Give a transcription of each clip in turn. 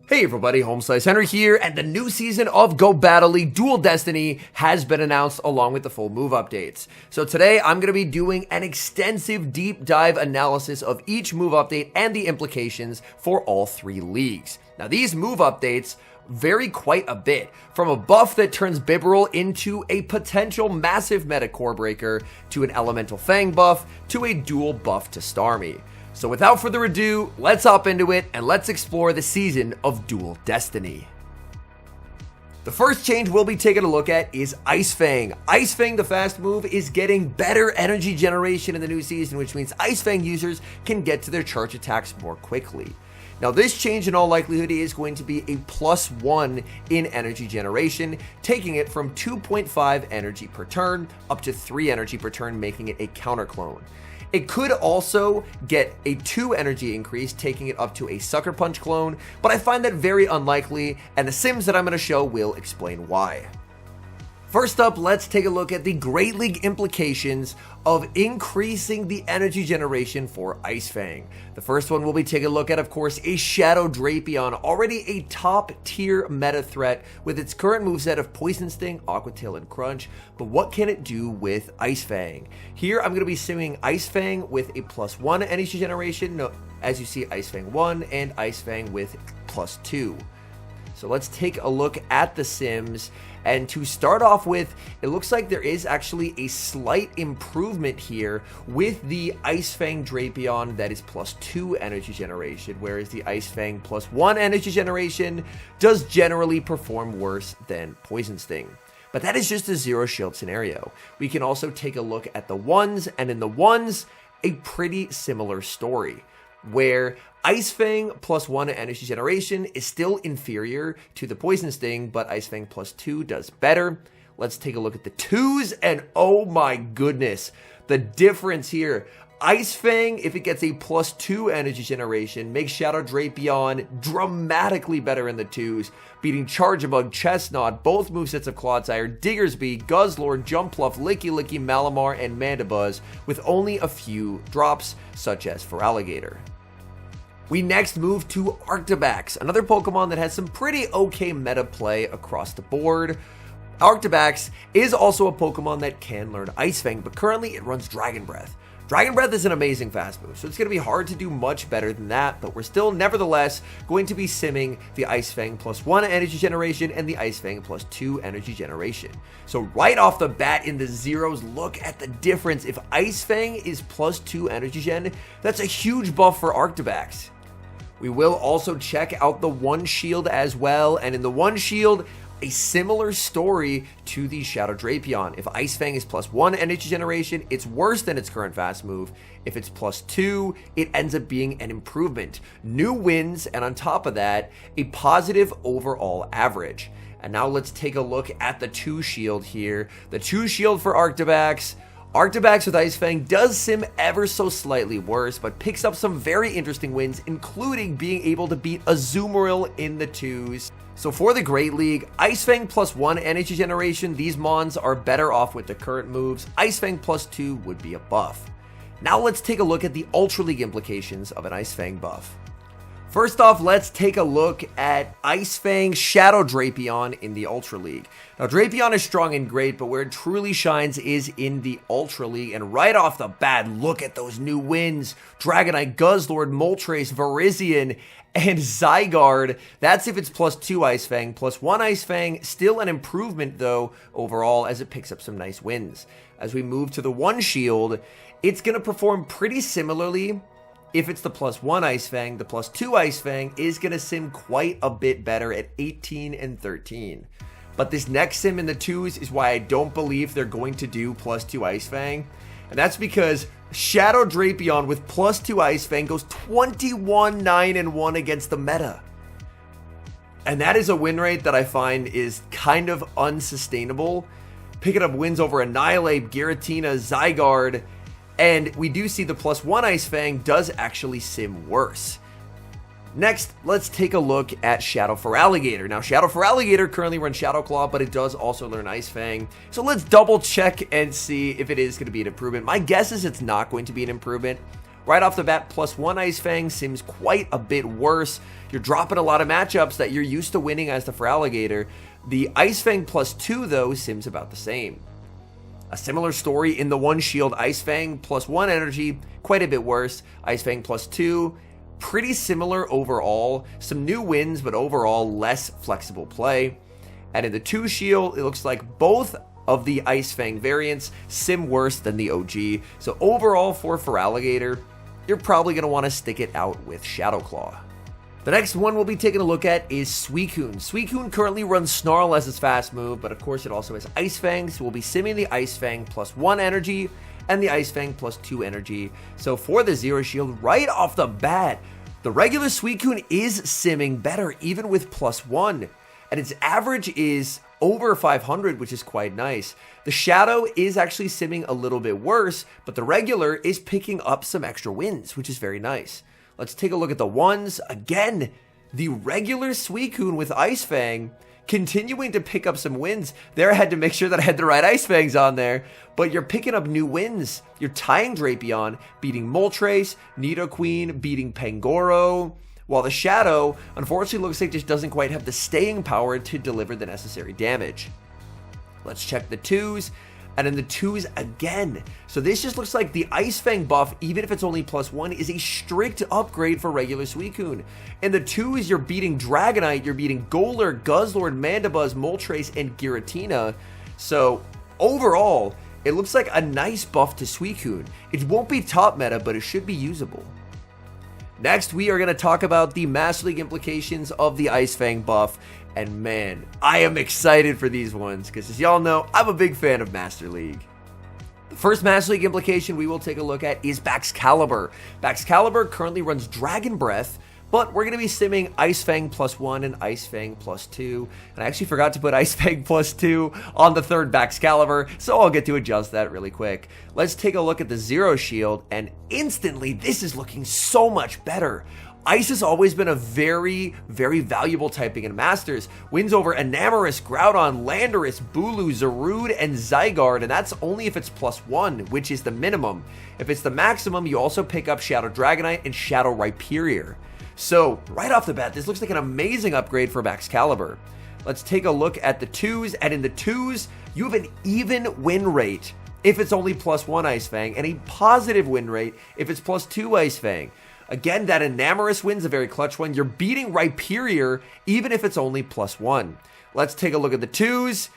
Hey everybody, HomeSliceHenry here, and the new season of Go Battle League Dual Destiny has been announced along with the full move updates. So today I'm going to be doing an extensive deep dive analysis of each move update and the implications for all three leagues. Now these move updates vary quite a bit, from a buff that turns Bibal into a potential massive meta core breaker, to an Elemental Fang buff, to a dual buff to Starmie. So without further ado, let's hop into it and let's explore the season of Dual Destiny. The first change we'll be taking a look at is Ice Fang. Ice Fang, the fast move, is getting better energy generation in the new season, which means Ice Fang users can get to their charge attacks more quickly. Now this change in all likelihood is going to be a +1 in energy generation, taking it from 2.5 energy per turn up to 3 energy per turn, making it a counter clone. It could also get a 2 energy increase, taking it up to a Sucker Punch clone, but I find that very unlikely, and the sims that I'm going to show will explain why. First up, let's take a look at the Great League implications of increasing the energy generation for Ice Fang. The first one we'll be taking a look at, of course, is Shadow Drapion, already a top tier meta threat with its current moveset of Poison Sting, Aqua Tail, and Crunch. But what can it do with Ice Fang? Here I'm going to be simming Ice Fang with a +1 energy generation. No, as you see, Ice Fang 1 and Ice Fang with +2. So let's take a look at the sims, and to start off with, it looks like there is actually a slight improvement here with the Ice Fang Drapion that is +2 energy generation, whereas the Ice Fang +1 energy generation does generally perform worse than Poison Sting. But that is just a zero shield scenario. We can also take a look at the ones, and in the ones, a pretty similar story, where Ice Fang +1 energy generation is still inferior to the Poison Sting, but Ice Fang +2 does better. Let's take a look at the twos, and oh my goodness, the difference here. Ice Fang, if it gets a +2 energy generation, makes Shadow Drapion dramatically better in the twos, beating Charjabug, Chestnut, both movesets of Clodsire, Diggersby, Guzzlord, Jumpluff, Licky Licky, Malamar, and Mandibuzz, with only a few drops, such as Feraligatr. We next move to Arctibax, another Pokemon that has some pretty okay meta play across the board. Arctibax is also a Pokemon that can learn Ice Fang, but currently it runs Dragon Breath. Dragon Breath is an amazing fast move, so it's going to be hard to do much better than that, but we're still nevertheless going to be simming the Ice Fang +1 energy generation and the Ice Fang +2 energy generation. So right off the bat in the zeros, look at the difference. If Ice Fang is +2 energy gen, that's a huge buff for Arctibax. We will also check out the One Shield as well, and in the One Shield, a similar story to the Shadow Drapion. If Ice Fang is +1 energy generation, it's worse than its current fast move. If it's +2, it ends up being an improvement. New wins, and on top of that, a positive overall average. And now let's take a look at the 2 Shield here. The 2 Shield for Arctibax. Arctibax with Ice Fang does sim ever so slightly worse, but picks up some very interesting wins, including being able to beat Azumarill in the twos. So for the Great League, Ice Fang +1 energy generation, these mons are better off with the current moves. Ice Fang +2 would be a buff. Now let's take a look at the Ultra League implications of an Ice Fang buff. First off, let's take a look at Ice Fang Shadow Drapion in the Ultra League. Now, Drapion is strong and great, but where it truly shines is in the Ultra League. And right off the bat, look at those new wins. Dragonite, Guzzlord, Moltres, Virizion, and Zygarde. That's if it's +2 Ice Fang. +1 Ice Fang, still an improvement though overall, as it picks up some nice wins. As we move to the One Shield, it's going to perform pretty similarly. If it's the +1 Ice Fang, the +2 Ice Fang is going to sim quite a bit better at 18 and 13. But this next sim in the twos is why I don't believe they're going to do +2 Ice Fang. And that's because Shadow Drapion with +2 Ice Fang goes 21, 9, and 1 against the meta. And that is a win rate that I find is kind of unsustainable. Picking up wins over Annihilate, Giratina, Zygarde, and we do see the +1 Ice Fang does actually sim worse. Next, let's take a look at Shadow Feraligatr. Now, Shadow Feraligatr currently runs Shadow Claw, but it does also learn Ice Fang. So let's double check and see if it is going to be an improvement. My guess is it's not going to be an improvement. Right off the bat, +1 Ice Fang seems quite a bit worse. You're dropping a lot of matchups that you're used to winning as the Feraligatr. The Ice Fang +2, though, seems about the same. A similar story in the 1 Shield. Ice Fang +1 energy, quite a bit worse. Ice Fang +2, pretty similar overall. Some new wins, but overall less flexible play. And in the 2 Shield, it looks like both of the Ice Fang variants sim worse than the OG. So overall for Feraligatr, you're probably going to want to stick it out with Shadow Claw. The next one we'll be taking a look at is Suicune. Suicune currently runs Snarl as its fast move, but of course it also has Ice Fang, so we'll be simming the Ice Fang +1 energy and the Ice Fang +2 energy. So for the 0 Shield, right off the bat, the regular Suicune is simming better even with +1, and its average is over 500, which is quite nice. The Shadow is actually simming a little bit worse, but the regular is picking up some extra wins, which is very nice. Let's take a look at the ones. Again, the regular Suicune with Ice Fang continuing to pick up some wins. There I had to make sure that I had the right Ice Fangs on there, but you're picking up new wins. You're tying Drapion, beating Moltres, Nidoqueen, beating Pangoro, while the Shadow, unfortunately, looks like just doesn't quite have the staying power to deliver the necessary damage. Let's check the 2s. And in the 2s again. So this just looks like the Ice Fang buff, even if it's only +1, is a strict upgrade for regular Suicune. In the 2s, you're beating Dragonite, you're beating Golurk, Guzzlord, Mandibuzz, Moltres, and Giratina. So overall, it looks like a nice buff to Suicune. It won't be top meta, but it should be usable. Next, we are going to talk about the Master League implications of the Ice Fang buff. And man, I am excited for these ones because, as y'all know, I'm a big fan of Master League. The first Master League implication we will take a look at is Baxcalibur. Baxcalibur currently runs Dragon Breath, but we're going to be simming Ice Fang +1 and Ice Fang +2. And I actually forgot to put Ice Fang +2 on the third Baxcalibur, so I'll get to adjust that really quick. Let's take a look at the 0 Shield, and instantly this is looking so much better. Ice has always been a very, very valuable typing in Masters. Wins over Enamorus, Groudon, Landorus, Bulu, Zarude, and Zygarde, and that's only if it's +1, which is the minimum. If it's the maximum, you also pick up Shadow Dragonite and Shadow Rhyperior. So, right off the bat, this looks like an amazing upgrade for Baxcalibur. Let's take a look at the 2s, and in the 2s, you have an even win rate if it's only +1 Ice Fang, and a positive win rate if it's +2 Ice Fang. Again, that Enamorus win's a very clutch one. You're beating Rhyperior even if it's only +1. Let's take a look at the 2s.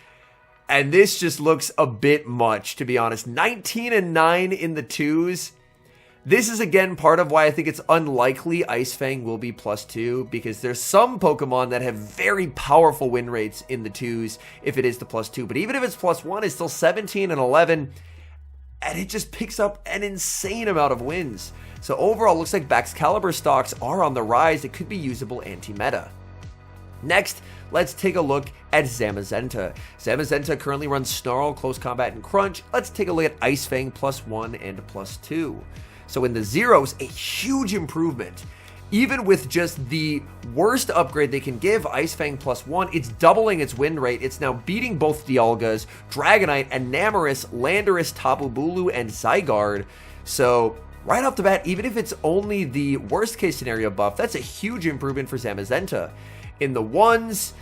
And this just looks a bit much, to be honest. 19 and 9 in the 2s. This is, again, part of why I think it's unlikely Ice Fang will be +2, because there's some Pokemon that have very powerful win rates in the 2s if it is the +2. But even if it's +1, it's still 17 and 11. And it just picks up an insane amount of wins. So overall, looks like Baxcalibur stocks are on the rise. It could be usable anti-meta. Next, let's take a look at Zamazenta. Zamazenta currently runs Snarl, Close Combat, and Crunch. Let's take a look at Ice Fang +1 and +2. So in the 0s, a huge improvement. Even with just the worst upgrade they can give, Ice Fang +1, it's doubling its win rate. It's now beating both Dialgas, Dragonite, Enamorus, Landorus, Tapu Bulu, and Zygarde. So right off the bat, even if it's only the worst case scenario buff, that's a huge improvement for Zamazenta. In the 1s,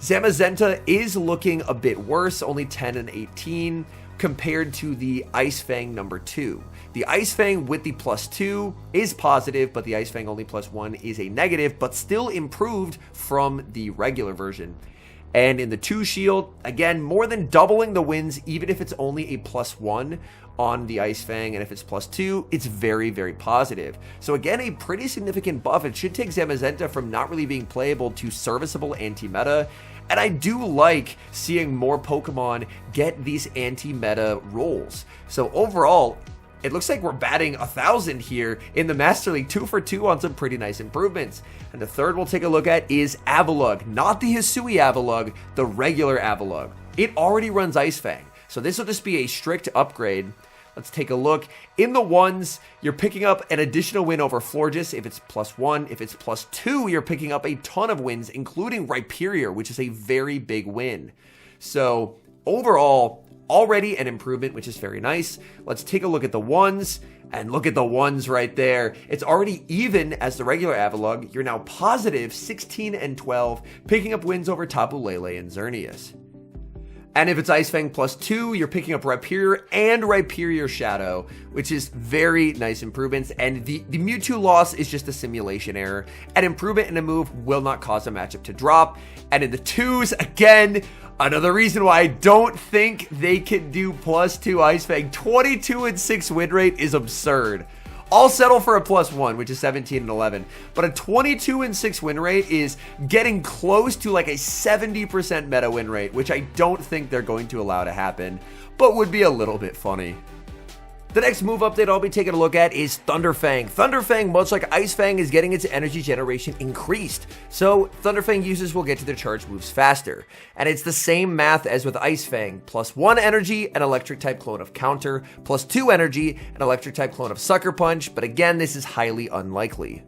Zamazenta is looking a bit worse, only 10 and 18 compared to the Ice Fang number 2. The Ice Fang with the +2 is positive, but the Ice Fang only +1 is a negative, but still improved from the regular version. And in the 2 Shield, again, more than doubling the wins, even if it's only a +1 on the Ice Fang, and if it's +2, it's very, very positive. So again, a pretty significant buff. It should take Zamazenta from not really being playable to serviceable anti-meta. And I do like seeing more Pokemon get these anti-meta roles. So overall, it looks like we're batting 1,000 here in the Master League, 2 for 2 on some pretty nice improvements. And the third we'll take a look at is Avalugg, not the Hisui Avalugg, the regular Avalugg. It already runs Ice Fang, so this will just be a strict upgrade. Let's take a look. In the 1s, you're picking up an additional win over Florges if it's +1. If it's +2, you're picking up a ton of wins, including Rhyperior, which is a very big win. So overall, already an improvement, which is very nice. Let's take a look at the ones, and look at the ones right there. It's already even as the regular Avalugg. You're now positive 16 and 12, picking up wins over Tapu Lele and Xerneas. And if it's Ice Fang +2, you're picking up Rhyperior and Rhyperior Shadow, which is very nice improvements. And the Mewtwo loss is just a simulation error. An improvement in a move will not cause a matchup to drop. And in the 2s, again, another reason why I don't think they can do +2 Ice Fang. 22 and 6 win rate is absurd. I'll settle for a +1, which is 17 and 11. But a 22 and 6 win rate is getting close to like a 70% meta win rate, which I don't think they're going to allow to happen, but would be a little bit funny. The next move update I'll be taking a look at is Thunder Fang. Thunder Fang, much like Ice Fang, is getting its energy generation increased. So Thunder Fang users will get to their charge moves faster. And it's the same math as with Ice Fang. +1 energy, an electric type clone of Counter. +2 energy, an electric type clone of Sucker Punch. But again, this is highly unlikely.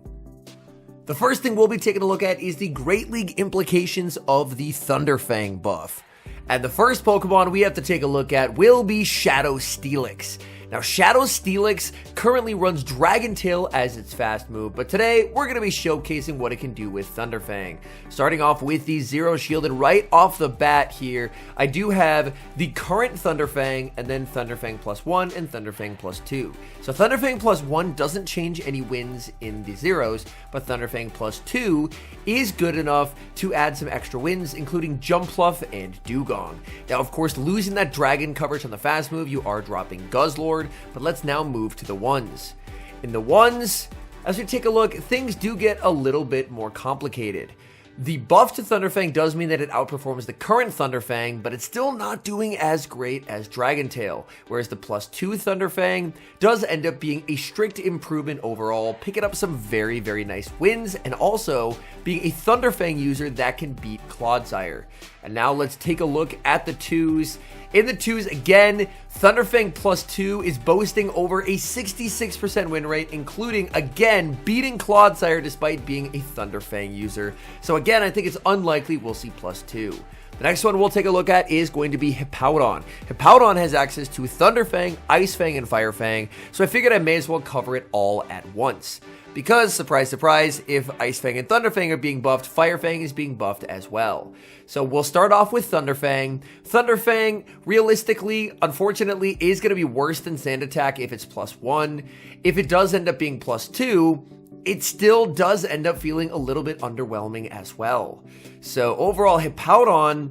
The first thing we'll be taking a look at is the Great League implications of the Thunder Fang buff. And the first Pokemon we have to take a look at will be Shadow Steelix. Now, Shadow Steelix currently runs Dragon Tail as its fast move, but today we're going to be showcasing what it can do with Thunder Fang. Starting off with the Zero Shield, and right off the bat here, I do have the current Thunder Fang, and then Thunder Fang +1 and Thunder Fang +2. So Thunder Fang +1 doesn't change any wins in the Zeros, but Thunder Fang +2 is good enough to add some extra wins, including Jumpluff and Dugong. Now, of course, losing that Dragon coverage on the fast move, you are dropping Guzzlord. But let's now move to the ones. In the ones, as we take a look, things do get a little bit more complicated. The buff to Thunder Fang does mean that it outperforms the current Thunder Fang, but it's still not doing as great as Dragon Tail, whereas the +2 Thunder Fang does end up being a strict improvement overall, picking up some very, very nice wins, and also being a Thunder Fang user that can beat Clodsire. And now let's take a look at the 2s. In the 2s, again, Thunder Fang +2 is boasting over a 66% win rate, including, again, beating Clodsire despite being a Thunder Fang user. So again, I think it's unlikely we'll see +2. The next one we'll take a look at is going to be Hippowdon. Hippowdon has access to Thunder Fang, Ice Fang, and Fire Fang, so I figured I may as well cover it all at once. Because, surprise, surprise, if Ice Fang and Thunder Fang are being buffed, Fire Fang is being buffed as well. So we'll start off with Thunder Fang. Thunder Fang, realistically, unfortunately, is going to be worse than Sand Attack if it's +1. If it does end up being +2, it still does end up feeling a little bit underwhelming as well. So overall, Hippowdon,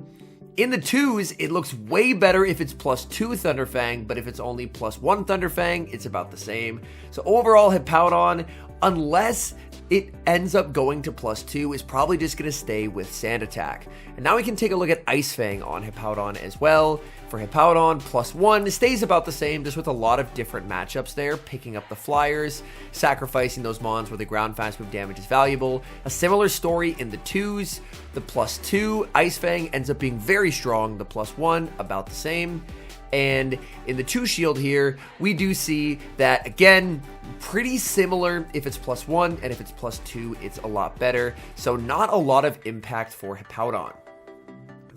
in the 2s, it looks way better if it's +2 Thunder Fang, but if it's only +1 Thunder Fang, it's about the same. So overall, Hippowdon, unless it ends up going to +2, is probably just going to stay with Sand Attack. And now we can take a look at Ice Fang on Hippowdon as well. For Hippowdon, +1 stays about the same, just with a lot of different matchups there, picking up the flyers, sacrificing those mons where the ground fast move damage is valuable. A similar story in the 2s. The +2 Ice Fang ends up being very strong, the +1 about the same. And in the 2 shield here, we do see that, again, pretty similar if it's +1, and if it's +2, it's a lot better. So not a lot of impact for Hippowdon.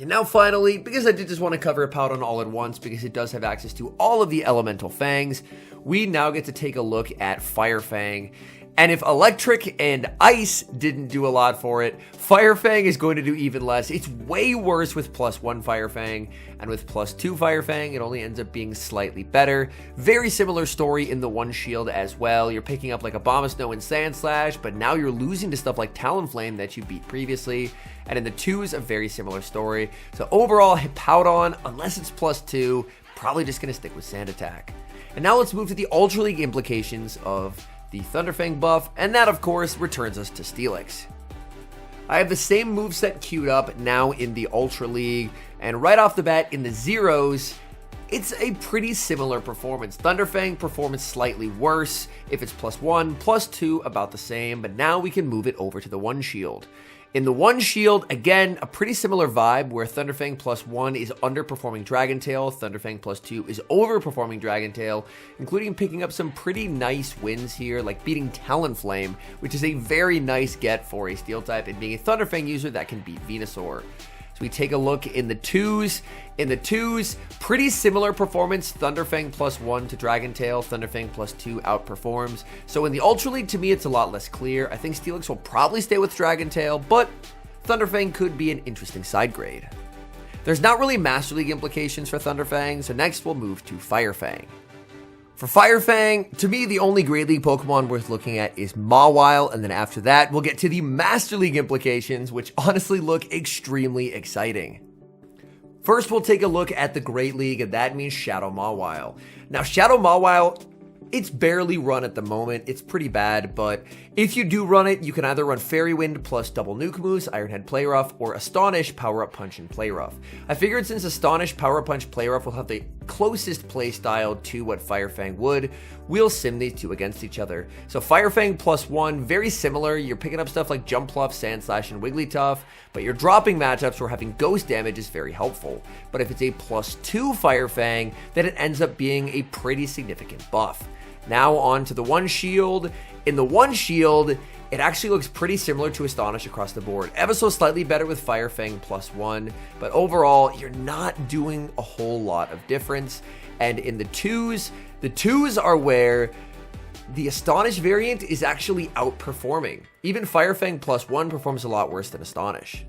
And now finally, because I did just want to cover Hippowdon all at once, because it does have access to all of the elemental fangs, we now get to take a look at Fire Fang. And if Electric and Ice didn't do a lot for it, Fire Fang is going to do even less. It's way worse with +1 Fire Fang, and with +2 Fire Fang, it only ends up being slightly better. Very similar story in the 1 shield as well. You're picking up like Abomasnow and Sandslash, but now you're losing to stuff like Talonflame that you beat previously. And in the 2s, a very similar story. So overall, Hippowdon, unless it's +2, probably just going to stick with Sand Attack. And now let's move to the Ultra League implications of the Thunder Fang buff, and that of course returns us to Steelix. I have the same moveset queued up now in the Ultra League, and right off the bat in the Zeros, it's a pretty similar performance. Thunder Fang performance slightly worse if it's +1, +2 about the same, but now we can move it over to the 1 shield. In the 1 shield, again, a pretty similar vibe where Thunder Fang +1 is underperforming Dragon Tail, Thunder Fang +2 is overperforming Dragon Tail, including picking up some pretty nice wins here, like beating Talonflame, which is a very nice get for a Steel type, and being a Thunder Fang user that can beat Venusaur. So we take a look in the twos. In the twos, pretty similar performance. Thunderfang +1 to Dragon Tail. Thunderfang +2 outperforms. So in the Ultra League, to me, it's a lot less clear. I think Steelix will probably stay with Dragon Tail, but Thunderfang could be an interesting side grade. There's not really Master League implications for Thunderfang, so next we'll move to Fir Fang. For Fir Fang, to me, the only Great League Pokemon worth looking at is Mawile, and then after that, we'll get to the Master League implications, which honestly look extremely exciting. First, we'll take a look at the Great League, and that means Shadow Mawile. Now, Shadow Mawile, it's barely run at the moment. It's pretty bad, but if you do run it, you can either run Fairy Wind plus double Nuke Moves, Iron Head Play Rough, or Astonish, Power Up Punch, and Play Rough. I figured since Astonish, Power Up Punch, Play Rough will have the closest play style to what Fir Fang would, we'll sim these two against each other. So Fir Fang +1, very similar. You're picking up stuff like Jump Pluff, Sand Slash, and Wigglytuff, but you're dropping matchups where having Ghost damage is very helpful. But if it's a +2 Fir Fang, then it ends up being a pretty significant buff. Now on to the One Shield. In the One Shield, it actually looks pretty similar to Astonish across the board. Ever so slightly better with Fir Fang +1, but overall, you're not doing a whole lot of difference. And in the twos are where the Astonish variant is actually outperforming. Even Fir Fang +1 performs a lot worse than Astonish.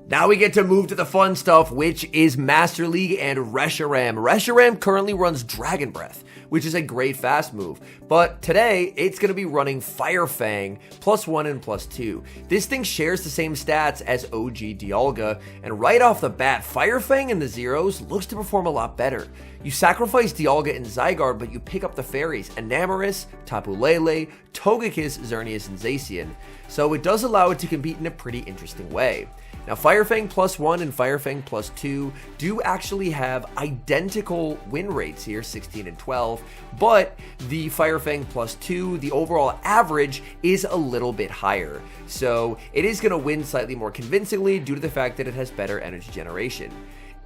Now we get to move to the fun stuff, which is Master League and Reshiram. Reshiram currently runs Dragon Breath, which is a great fast move. But today, it's going to be running Fir Fang +1 and +2. This thing shares the same stats as OG Dialga, and right off the bat, Fir Fang in the zeros looks to perform a lot better. You sacrifice Dialga and Zygarde, but you pick up the fairies, Enamorus, Tapu Lele, Togekiss, Xerneas, and Zacian. So it does allow it to compete in a pretty interesting way. Now, Fir Fang +1 and Fir Fang +2 do actually have identical win rates here, 16 and 12, but the Fir Fang +2, the overall average is a little bit higher. So it is going to win slightly more convincingly due to the fact that it has better energy generation.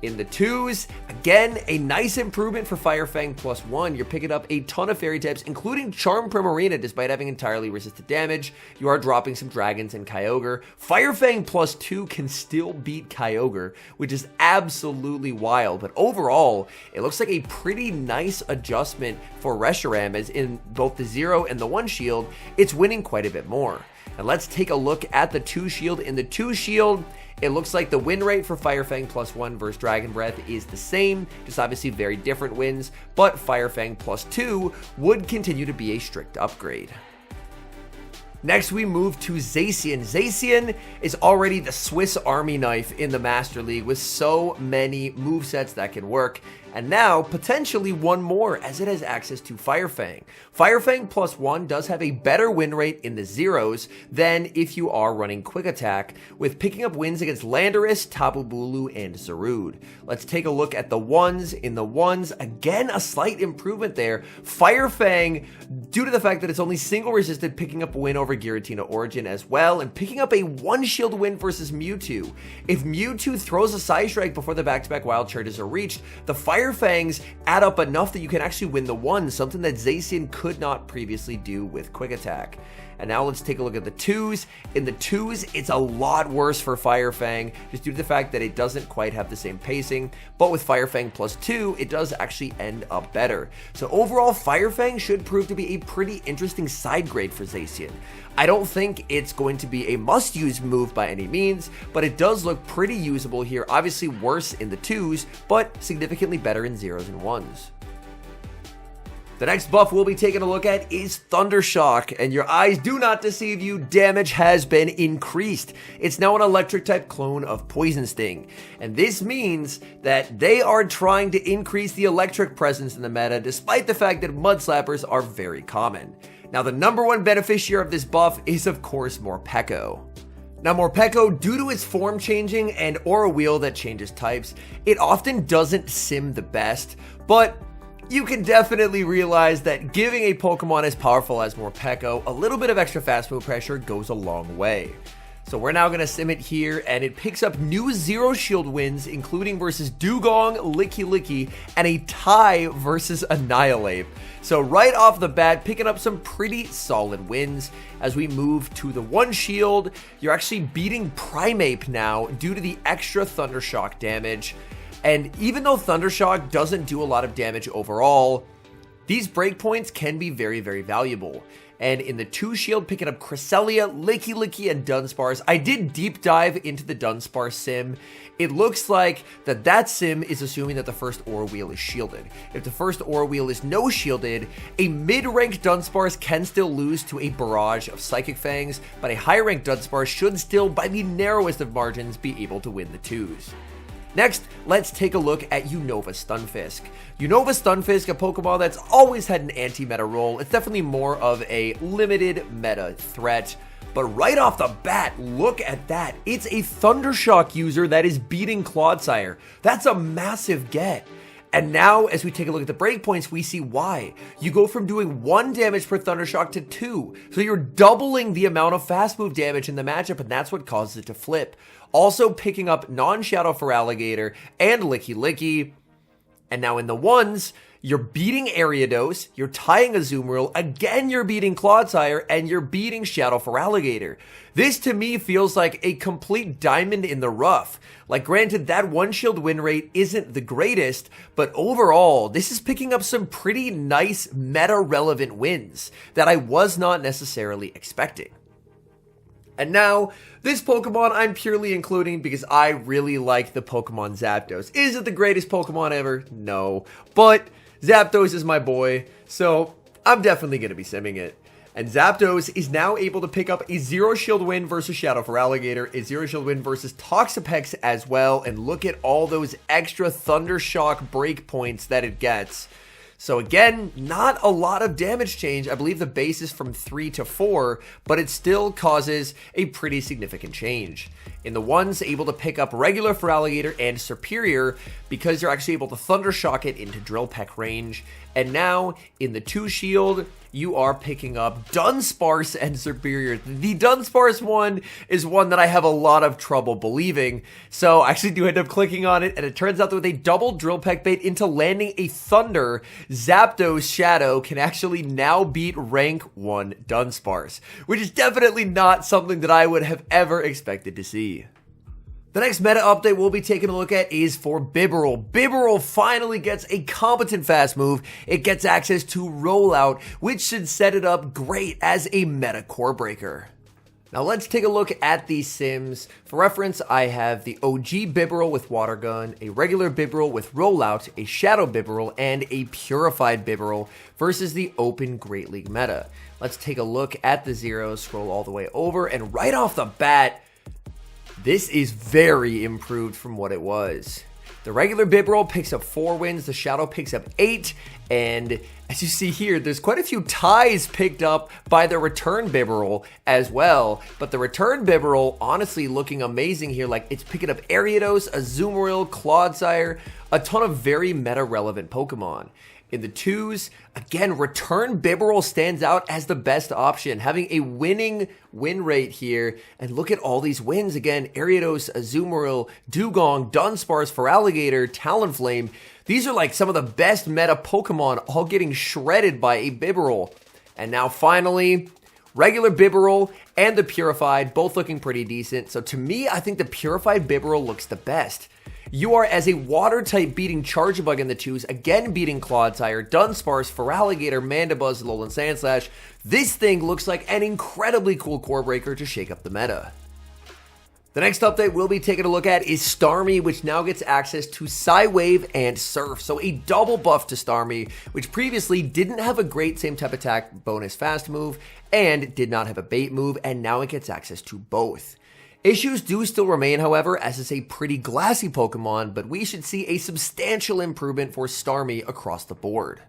In the twos, again, a nice improvement for Fir Fang +1. You're picking up a ton of fairy types, including Charm Primarina, despite having entirely resisted damage. You are dropping some dragons and Kyogre. Fir Fang +2 can still beat Kyogre, which is absolutely wild. But overall, it looks like a pretty nice adjustment for Reshiram, as in both the 0 and the 1 shield, it's winning quite a bit more. And let's take a look at the 2 shield. In the 2 shield, it looks like the win rate for Fir Fang +1 versus Dragon Breath is the same, just obviously very different wins, but Fir Fang +2 would continue to be a strict upgrade. Next, we move to Zacian. Zacian is already the Swiss Army knife in the Master League with so many movesets that can work. And now, potentially one more, as it has access to Fir Fang. Fir Fang +1 does have a better win rate in the zeros than if you are running Quick Attack, with picking up wins against Landorus, Tapu Bulu, and Zarude. Let's take a look at the ones. In the ones, again, a slight improvement there. Fir Fang, due to the fact that it's only single resisted, picking up a win over Giratina Origin as well, and picking up a 1 shield win versus Mewtwo. If Mewtwo throws a Side Strike before the back-to-back wild charges are reached, the Fir Fangs add up enough that you can actually win the one, something that Zacian could not previously do with Quick Attack. And now let's take a look at the twos. In the twos, it's a lot worse for Fir Fang, just due to the fact that it doesn't quite have the same pacing, but with Fir Fang +2, it does actually end up better. So overall, Fir Fang should prove to be a pretty interesting side grade for Zacian. I don't think it's going to be a must-use move by any means, but it does look pretty usable here. Obviously worse in the twos, but significantly better in zeros and ones. The next buff we'll be taking a look at is Thundershock, and your eyes do not deceive you, damage has been increased. It's now an electric-type clone of Poison Sting, and this means that they are trying to increase the electric presence in the meta, despite the fact that Mud Slappers are very common. Now, the number one beneficiary of this buff is, of course, Morpeko. Now, Morpeko, due to its form changing and Aura Wheel that changes types, it often doesn't sim the best, but you can definitely realize that giving a Pokemon as powerful as Morpeko a little bit of extra fast move pressure goes a long way. So we're now going to sim it here, and it picks up new zero shield wins, including versus Dugong, Licky Licky, and a tie versus Annihilate. So right off the bat, picking up some pretty solid wins. As we move to the one shield, you're actually beating Primeape now due to the extra Thundershock damage. And even though Thundershock doesn't do a lot of damage overall, these breakpoints can be very, very valuable. And in the 2 shield, picking up Cresselia, Licky Licky, and Dunsparce. I did deep dive into the Dunsparce sim. It looks like that sim is assuming that the first Aura Wheel is shielded. If the first Aura Wheel is no shielded, a mid-ranked Dunsparce can still lose to a barrage of Psychic Fangs, but a high-ranked Dunsparce should still, by the narrowest of margins, be able to win the 2s. Next, let's take a look at Unova Stunfisk. Unova Stunfisk, a Pokemon that's always had an anti-meta role. It's definitely more of a limited meta threat. But right off the bat, look at that. It's a Thundershock user that is beating Clodsire. That's a massive get. And now, as we take a look at the breakpoints, we see why. You go from doing 1 damage per Thundershock to 2. So you're doubling the amount of fast move damage in the matchup, and that's what causes it to flip. Also picking up non-Shadow Feraligatr and Licky Licky. And now in the 1s, you're beating Ariados, you're tying Azumarill, again you're beating Clodsire, and you're beating Shadow Feraligatr. This to me feels like a complete diamond in the rough. Like granted, that 1 shield win rate isn't the greatest, but overall, this is picking up some pretty nice meta-relevant wins that I was not necessarily expecting. And now, this Pokemon I'm purely including because I really like the Pokemon Zapdos. Is it the greatest Pokemon ever? No. But Zapdos is my boy, so I'm definitely going to be simming it. And Zapdos is now able to pick up a 0 shield win versus Shadow Feraligatr, a 0 shield win versus Toxapex as well, and look at all those extra Thundershock breakpoints that it gets. So again, not a lot of damage change. I believe the base is from 3 to 4, but it still causes a pretty significant change. In the 1s, able to pick up regular Feraligatr and Superior because you're actually able to Thundershock it into Drill Peck range. And now, in the 2 shield, you are picking up Dunsparce and Superior. The Dunsparce one is one that I have a lot of trouble believing, so I actually do end up clicking on it, and it turns out that with a double Drill Peck bait into landing a Thunder, Zapdos Shadow can actually now beat rank 1 Dunsparce, which is definitely not something that I would have ever expected to see. The next meta update we'll be taking a look at is for Bibarel. Bibarel finally gets a competent fast move. It gets access to Rollout, which should set it up great as a meta core breaker. Now let's take a look at these sims. For reference, I have the OG Bibarel with Water Gun, a regular Bibarel with Rollout, a Shadow Bibarel, and a Purified Bibarel versus the Open Great League meta. Let's take a look at the zeros, scroll all the way over, and right off the bat, this is very improved from what it was. The regular Bibarel picks up 4 wins, the Shadow picks up 8, and as you see here, there's quite a few ties picked up by the return Bibarel as well. But the return Bibarel, honestly looking amazing here, like it's picking up Ariados, Azumarill, Clodsire, a ton of very meta-relevant Pokemon. In the 2s, again, return Bibarel stands out as the best option, having a winning win rate here. And look at all these wins again: Ariados, Azumarill, Dugong, Dunsparce, Feraligatr, Talonflame. These are like some of the best meta Pokemon, all getting shredded by a Bibarel. And now finally, regular Bibarel and the Purified, both looking pretty decent. So to me, I think the Purified Bibarel looks the best. You are, as a water type, beating Charjabug in the 2s, again beating Clodsire, Dunsparce, Feraligatr, Mandibuzz, Alolan Sandslash. This thing looks like an incredibly cool core breaker to shake up the meta. The next update we'll be taking a look at is Starmie, which now gets access to Psywave and Surf. So a double buff to Starmie, which previously didn't have a great same type attack bonus fast move and did not have a bait move, and now it gets access to both. Issues do still remain, however, as it's a pretty glassy Pokemon, but we should see a substantial improvement for Starmie across the board.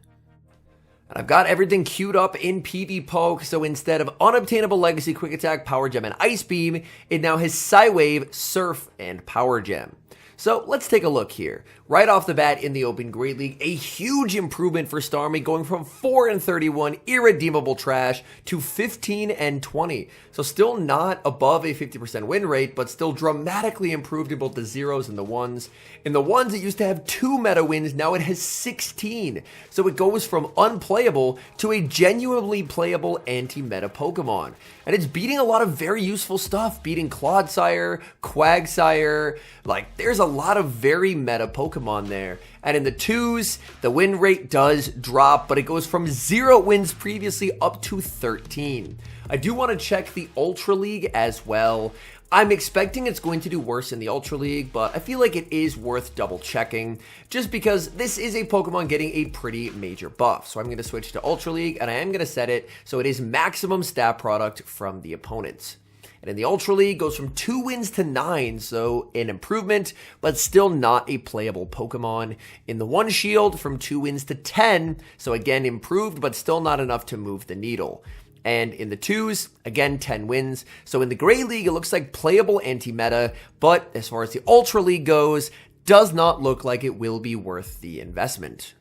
And I've got everything queued up in PvPoke, so instead of Unobtainable Legacy Quick Attack, Power Gem, and Ice Beam, it now has Psywave, Surf, and Power Gem. So let's take a look here. Right off the bat in the Open Great League, a huge improvement for Starmie, going from 4-31 irredeemable trash to 15-20. So still not above a 50% win rate, but still dramatically improved in both the zeros and the ones. In the ones, it used to have 2 meta wins, now it has 16. So it goes from unplayable to a genuinely playable anti-meta Pokemon. And it's beating a lot of very useful stuff, beating Clodsire, Quagsire, like there's a lot of very meta Pokemon there. And in the 2s, the win rate does drop, but it goes from 0 wins previously up to 13. I do want to check the Ultra League as well. I'm expecting it's going to do worse in the Ultra League, but I feel like it is worth double checking just because this is a Pokemon getting a pretty major buff. So I'm going to switch to Ultra League and I am going to set it so it is maximum stat product from the opponents. And in the Ultra League, goes from 2 wins to 9, so an improvement, but still not a playable Pokemon. In the 1 Shield, from 2 wins to 10, so again improved, but still not enough to move the needle. And in the 2s, again 10 wins. So in the Great League, it looks like playable anti-meta, but as far as the Ultra League goes, does not look like it will be worth the investment.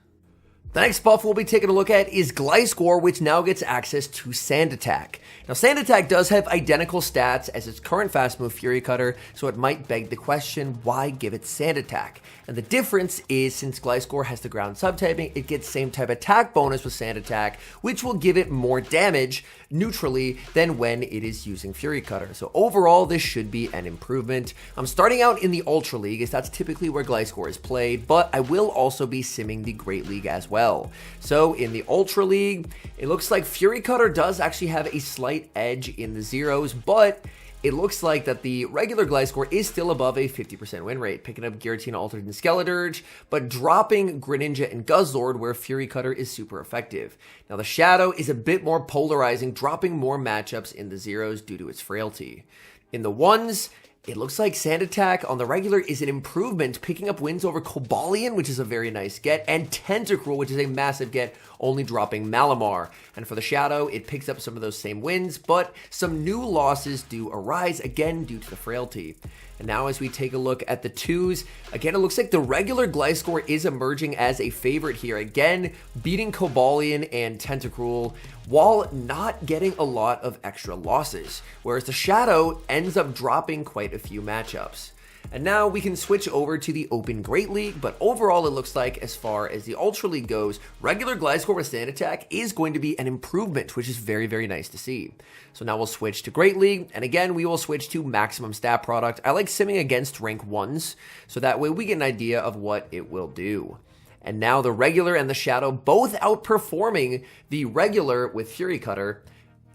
The next buff we'll be taking a look at is GLcore, which now gets access to Sand Attack. Now, Sand Attack does have identical stats as its current fast move Fury Cutter, so it might beg the question, why give it Sand Attack? And the difference is, since GLcore has the ground subtyping, it gets same type attack bonus with Sand Attack, which will give it more damage neutrally than when it is using Fury Cutter. So overall, this should be an improvement. I'm starting out in the Ultra League, as that's typically where GLcore is played, but I will also be simming the Great League as well. So in the Ultra League, it looks like Fury Cutter does actually have a slight edge in the zeros, but it looks like that the regular GLcore is still above a 50% win rate, picking up Giratina, Altered, and Skeledirge, but dropping Greninja and Guzzlord where Fury Cutter is super effective. Now the Shadow is a bit more polarizing, dropping more matchups in the zeros due to its frailty. In the ones, it looks like Sand Attack on the regular is an improvement, picking up wins over Cobalion, which is a very nice get, and Tentacruel, which is a massive get, only dropping Malamar. And for the Shadow, it picks up some of those same wins, but some new losses do arise, again due to the frailty. And now as we take a look at the 2s, again, it looks like the regular GLcore is emerging as a favorite here. Again, beating Cobalion and Tentacruel while not getting a lot of extra losses, whereas the Shadow ends up dropping quite a few matchups. And now we can switch over to the Open Great League, but overall it looks like as far as the Ultra League goes, regular GLcore with Sand Attack is going to be an improvement, which is very, very nice to see. So now we'll switch to Great League, and again, we will switch to maximum stat product. I like simming against rank 1s, so that way we get an idea of what it will do. And now the regular and the Shadow both outperforming the regular with Fury Cutter.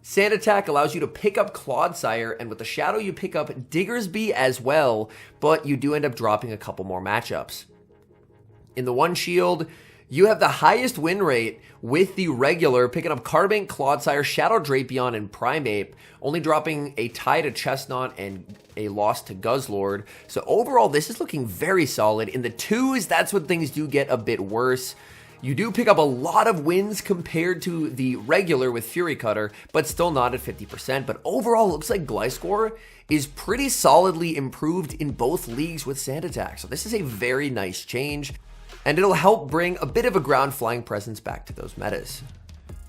Sand Attack allows you to pick up Clodsire, and with the Shadow you pick up Diggersby as well, but you do end up dropping a couple more matchups. In the 1 Shield, you have the highest win rate with the regular, picking up Carbink, Clodsire, Shadow Drapion, and Primeape, only dropping a tie to Chestnut and a loss to Guzzlord. So overall, this is looking very solid. In the 2s, that's when things do get a bit worse. You do pick up a lot of wins compared to the regular with Fury Cutter, but still not at 50%. But overall, it looks like GLcore is pretty solidly improved in both leagues with Sand Attack. So this is a very nice change, and it'll help bring a bit of a ground flying presence back to those metas.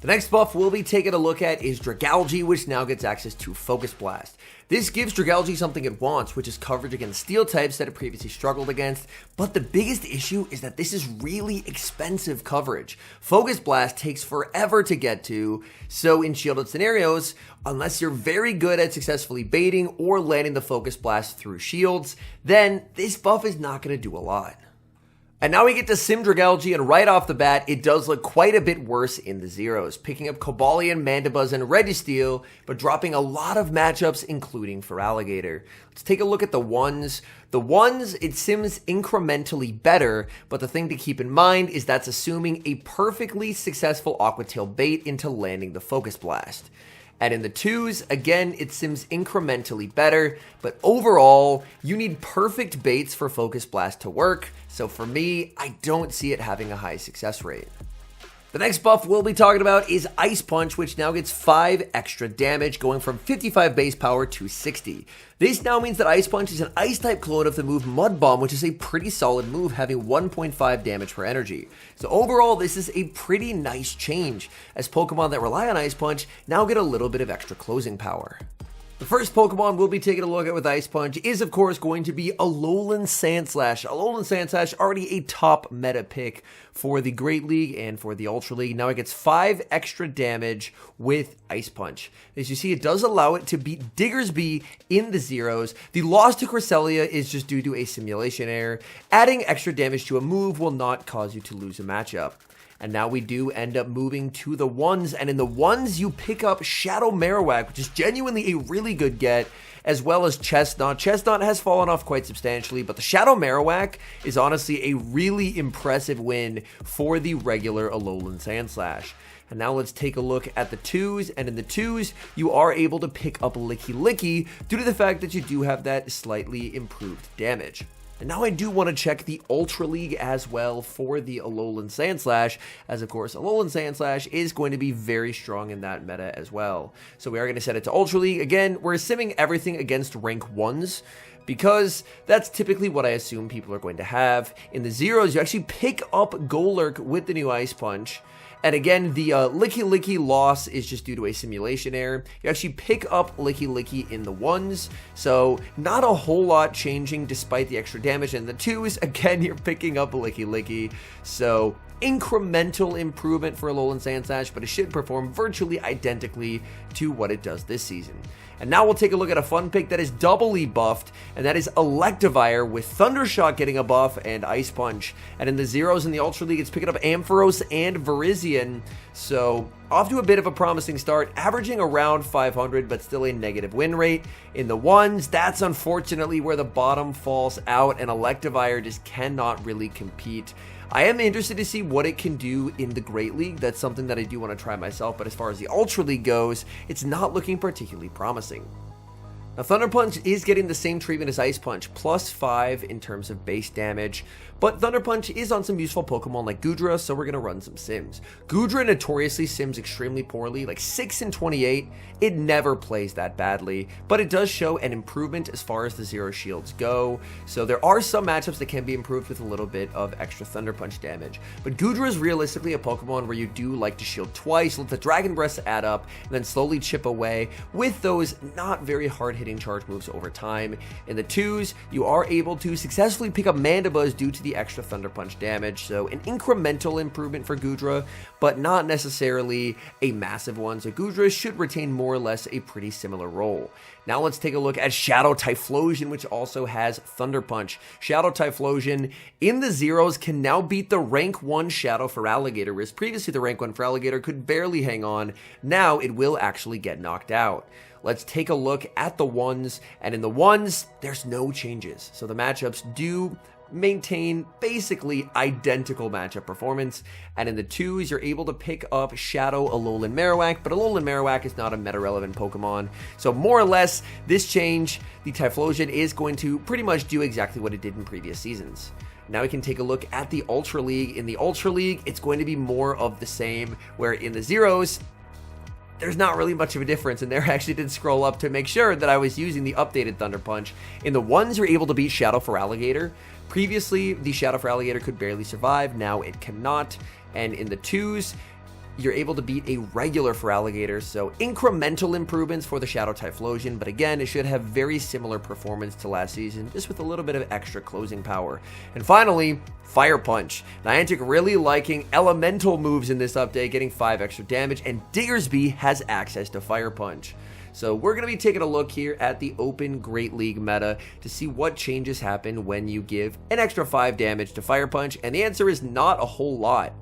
The next buff we'll be taking a look at is Dragalge, which now gets access to Focus Blast. This gives Dragalge something it wants, which is coverage against steel types that it previously struggled against, but the biggest issue is that this is really expensive coverage. Focus Blast takes forever to get to, so in shielded scenarios, unless you're very good at successfully baiting or landing the Focus Blast through shields, then this buff is not going to do a lot. And now we get to Sim Dragalge, and right off the bat, it does look quite a bit worse in the zeros, picking up Cobalion, Mandibuzz, and Registeel, but dropping a lot of matchups, including for Alligator. Let's take a look at the ones. The ones, it sims incrementally better, but the thing to keep in mind is that's assuming a perfectly successful Aqua Tail bait into landing the Focus Blast. And in the 2s, again, it sims incrementally better, but overall, you need perfect baits for Focus Blast to work, so for me, I don't see it having a high success rate. The next buff we'll be talking about is Ice Punch, which now gets 5 extra damage, going from 55 base power to 60. This now means that Ice Punch is an Ice-type clone of the move Mud Bomb, which is a pretty solid move, having 1.5 damage per energy. So overall, this is a pretty nice change, as Pokemon that rely on Ice Punch now get a little bit of extra closing power. The first Pokemon we'll be taking a look at with Ice Punch is, of course, going to be Alolan Sandslash. Alolan Sandslash, already a top meta pick for the Great League and for the Ultra League. Now it gets 5 extra damage with Ice Punch. As you see, it does allow it to beat Diggersby in the zeros. The loss to Cresselia is just due to a simulation error. Adding extra damage to a move will not cause you to lose a matchup. And now we do end up moving to the ones, and in the ones you pick up Shadow Marowak, which is genuinely a really good get, as well as Chestnut. Chestnut has fallen off quite substantially, but the Shadow Marowak is honestly a really impressive win for the regular Alolan Sandslash. And now let's take a look at the 2s, and in the 2s, you are able to pick up Licky Licky due to the fact that you do have that slightly improved damage. And now I do want to check the Ultra League as well for the Alolan Sandslash, as of course Alolan Sandslash is going to be very strong in that meta as well. So we are going to set it to Ultra League. Again, we're simming everything against rank 1s, because that's typically what I assume people are going to have. In the zeros, you actually pick up Golurk with the new Ice Punch. And again, the Licky Licky loss is just due to a simulation error. You actually pick up Licky Licky in the ones, so not a whole lot changing despite the extra damage. And the 2s, again, you're picking up Licky Licky, so incremental improvement for Alolan Sandslash, but it should perform virtually identically to what it does this season. And now we'll take a look at a fun pick that is doubly buffed, and that is Electivire, with Thundershock getting a buff and Ice Punch. And in the zeros in the Ultra League, it's picking up Ampharos and Virizion. So off to a bit of a promising start, averaging around 500, but still a negative win rate. In the ones, that's unfortunately where the bottom falls out, and Electivire just cannot really compete. I am interested to see what it can do in the Great League. That's something that I do want to try myself, but as far as the Ultra League goes, it's not looking particularly promising. Now, Thunder Punch is getting the same treatment as Ice Punch, +5 in terms of base damage, but Thunder Punch is on some useful Pokemon like Goodra, so we're going to run some sims. Goodra notoriously sims extremely poorly, like 6 in 28. It never plays that badly, but it does show an improvement as far as the zero shields go, so there are some matchups that can be improved with a little bit of extra Thunder Punch damage. But Goodra is realistically a Pokemon where you do like to shield twice, let the Dragon Breath add up, and then slowly chip away with those not very hard hitting charge moves over time. In the 2s, you are able to successfully pick up Mandibuzz due to the extra Thunder Punch damage, so an incremental improvement for Goodra, but not necessarily a massive one, so Goodra should retain more or less a pretty similar role. Now let's take a look at Shadow Typhlosion, which also has Thunder Punch. Shadow Typhlosion in the zeros can now beat the rank 1 Shadow for Alligator, whereas previously the rank 1 for Alligator could barely hang on. Now it will actually get knocked out. Let's take a look at the ones, and in the ones, there's no changes. So the matchups do maintain basically identical matchup performance, and in the 2s, you're able to pick up Shadow Alolan Marowak, but Alolan Marowak is not a meta-relevant Pokemon. So more or less, this change, the Typhlosion, is going to pretty much do exactly what it did in previous seasons. Now we can take a look at the Ultra League. In the Ultra League, it's going to be more of the same, where in the zeros, there's not really much of a difference, and there I actually did scroll up to make sure that I was using the updated Thunder Punch. In the ones, you're able to beat Shadow for Alligator. Previously, the Shadow for Alligator could barely survive, now it cannot. And in the 2s, you're able to beat a regular for Alligator, so incremental improvements for the Shadow Typhlosion, but again, it should have very similar performance to last season, just with a little bit of extra closing power. And finally, Fire Punch. Niantic really liking elemental moves in this update, getting 5 extra damage, and Diggersby has access to Fire Punch. So we're going to be taking a look here at the Open Great League meta to see what changes happen when you give an extra 5 damage to Fire Punch, and the answer is not a whole lot.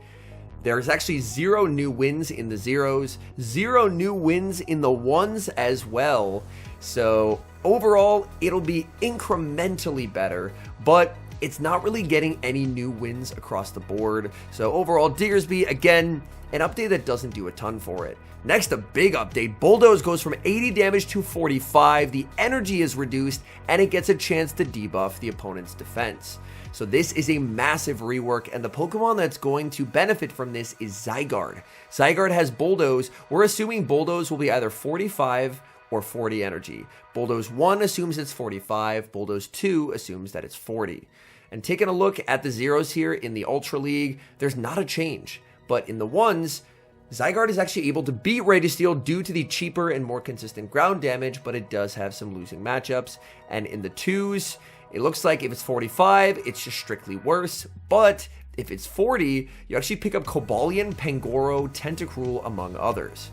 There's actually 0 new wins in the zeros, 0 new wins in the ones as well. So overall, it'll be incrementally better, but it's not really getting any new wins across the board. So overall, Diggersby, again, an update that doesn't do a ton for it. Next, a big update. Bulldo goes from 80 damage to 45. The energy is reduced, and it gets a chance to debuff the opponent's defense. So this is a massive rework, and the Pokemon that's going to benefit from this is Zygarde. Zygarde has Bulldoze. We're assuming Bulldoze will be either 45 or 40 energy. Bulldoze 1 assumes it's 45. Bulldoze 2 assumes that it's 40. And taking a look at the zeros here in the Ultra League, there's not a change. But in the ones, Zygarde is actually able to beat Registeel due to the cheaper and more consistent ground damage, but it does have some losing matchups. And in the twos, it looks like if it's 45, it's just strictly worse. But if it's 40, you actually pick up Cobalion, Pangoro, Tentacruel, among others.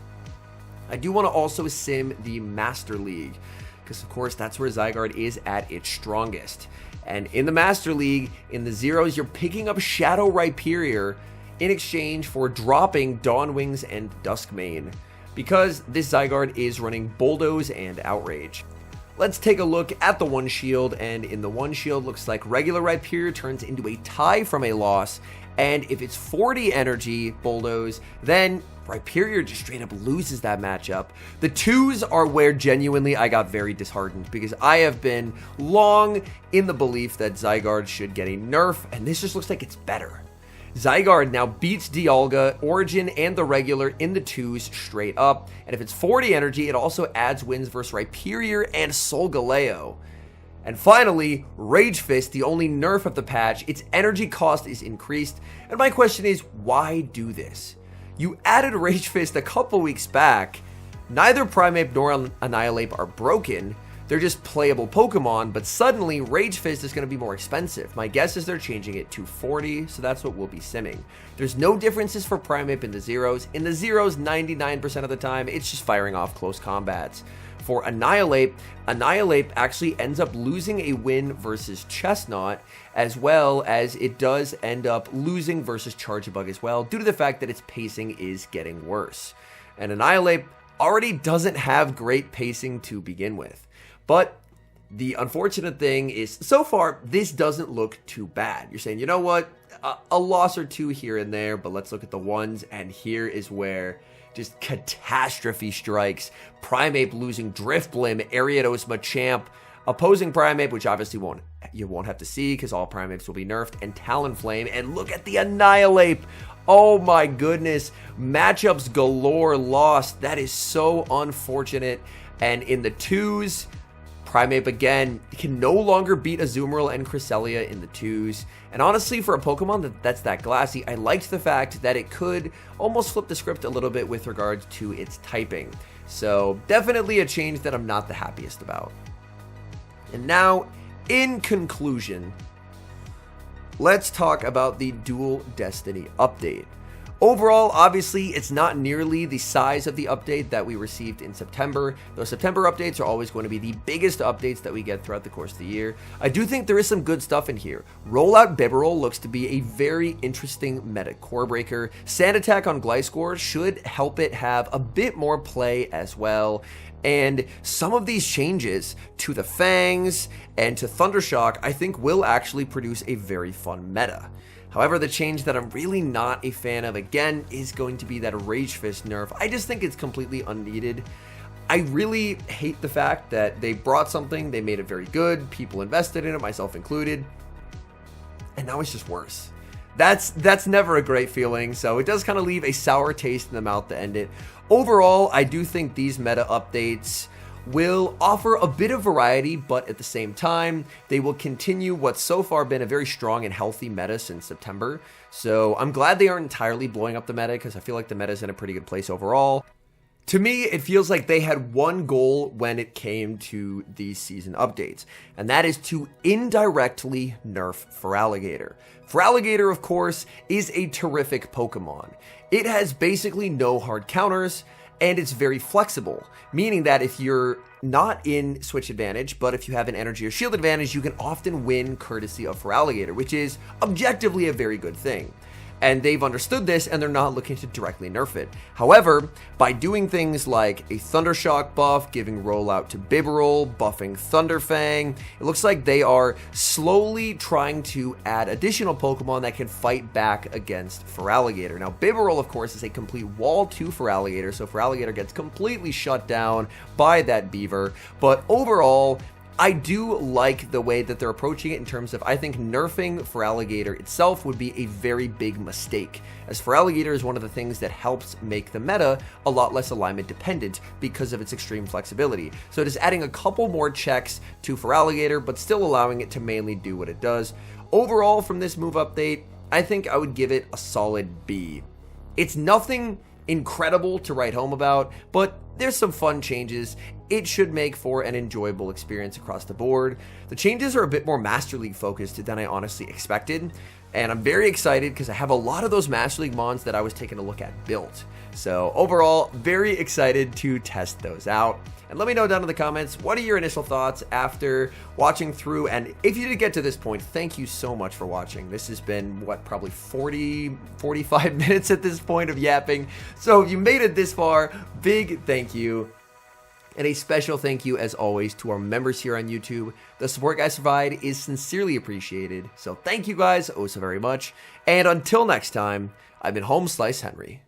I do want to also sim the Master League, because of course that's where Zygarde is at its strongest. And in the Master League, in the zeros, you're picking up Shadow Rhyperior in exchange for dropping Dawnwings and Duskmane, because this Zygarde is running Bulldoze and Outrage. Let's take a look at the one shield, and in the one shield, looks like regular Rhyperior turns into a tie from a loss, and if it's 40 energy Bulldoze, then Rhyperior just straight up loses that matchup. The twos are where genuinely I got very disheartened, because I have been long in the belief that Zygarde should get a nerf, and this just looks like it's better. Zygarde now beats Dialga, Origin, and the regular in the twos straight up. And if it's 40 energy, it also adds wins versus Rhyperior and Solgaleo. And finally, Rage Fist, the only nerf of the patch, its energy cost is increased. And my question is, why do this? You added Rage Fist a couple weeks back. Neither Primeape nor Annihilape are broken. They're just playable Pokemon, but suddenly Rage Fist is going to be more expensive. My guess is they're changing it to 40, so that's what we'll be simming. There's no differences for Primeape in the zeros. In the zeros, 99% of the time, it's just firing off close combats. For Annihilape, Annihilape actually ends up losing a win versus Chestnut, as well as it does end up losing versus Charjabug as well, due to the fact that its pacing is getting worse. And Annihilape already doesn't have great pacing to begin with. But the unfortunate thing is, so far, this doesn't look too bad. You're saying, you know what, a loss or two here and there, but let's look at the ones, and here is where just catastrophe strikes. Primeape losing Drifblim, Ariados, Machamp, opposing Primeape, which obviously you won't have to see because all Primeapes will be nerfed, and Talonflame, and look at the Annihilape. Oh my goodness, matchups galore lost. That is so unfortunate. And in the twos, Primeape again can no longer beat Azumarill and Cresselia in the twos. And honestly, for a Pokemon that's that glassy, I liked the fact that it could almost flip the script a little bit with regards to its typing. So definitely a change that I'm not the happiest about. And now, in conclusion, let's talk about the Dual Destiny update. Overall, obviously, it's not nearly the size of the update that we received in September. Those September updates are always going to be the biggest updates that we get throughout the course of the year. I do think there is some good stuff in here. Rollout Bibal looks to be a very interesting meta core breaker. Sand Attack on Gliscor should help it have a bit more play as well. And some of these changes to the Fangs and to Thundershock, I think will actually produce a very fun meta. However, the change that I'm really not a fan of, again, is going to be that Rage Fist nerf. I just think it's completely unneeded. I really hate the fact that they brought something, they made it very good, people invested in it, myself included, and now it's just worse. That's never a great feeling, so it does kind of leave a sour taste in the mouth to end it. Overall, I do think these meta updates will offer a bit of variety, but at the same time, they will continue what's so far been a very strong and healthy meta since September. So I'm glad they aren't entirely blowing up the meta, because I feel like the meta is in a pretty good place overall. To me, it feels like they had one goal when it came to these season updates, and that is to indirectly nerf Feraligatr. Feraligatr, of course, is a terrific Pokemon. It has basically no hard counters, and it's very flexible, meaning that if you're not in switch advantage, but if you have an energy or shield advantage, you can often win courtesy of Feraligatr, which is objectively a very good thing. and they've understood this, and they're not looking to directly nerf it. However, by doing things like a Thundershock buff, giving rollout to Bibal, buffing Fir Fang, it looks like they are slowly trying to add additional Pokemon that can fight back against Feraligatr. Now, Bibal, of course, is a complete wall to Feraligatr, so Feraligatr gets completely shut down by that beaver, but overall, I do like the way that they're approaching it in terms of, I think nerfing Feraligatr itself would be a very big mistake, as Feraligatr is one of the things that helps make the meta a lot less alignment dependent because of its extreme flexibility. So just adding a couple more checks to Feraligatr, but still allowing it to mainly do what it does. Overall, from this move update, I think I would give it a solid B. It's nothing incredible to write home about, but there's some fun changes. It should make for an enjoyable experience across the board. The changes are a bit more Master League focused than I honestly expected, and I'm very excited because I have a lot of those Master League mons that I was taking a look at built. So overall, very excited to test those out. And let me know down in the comments, what are your initial thoughts after watching through? And if you did get to this point, thank you so much for watching. This has been, what, probably 45 minutes at this point of yapping. So if you made it this far, big thank you. And a special thank you, as always, to our members here on YouTube. The support guys provide is sincerely appreciated. So thank you guys oh so very much. And until next time, I've been HomeSliceHenry.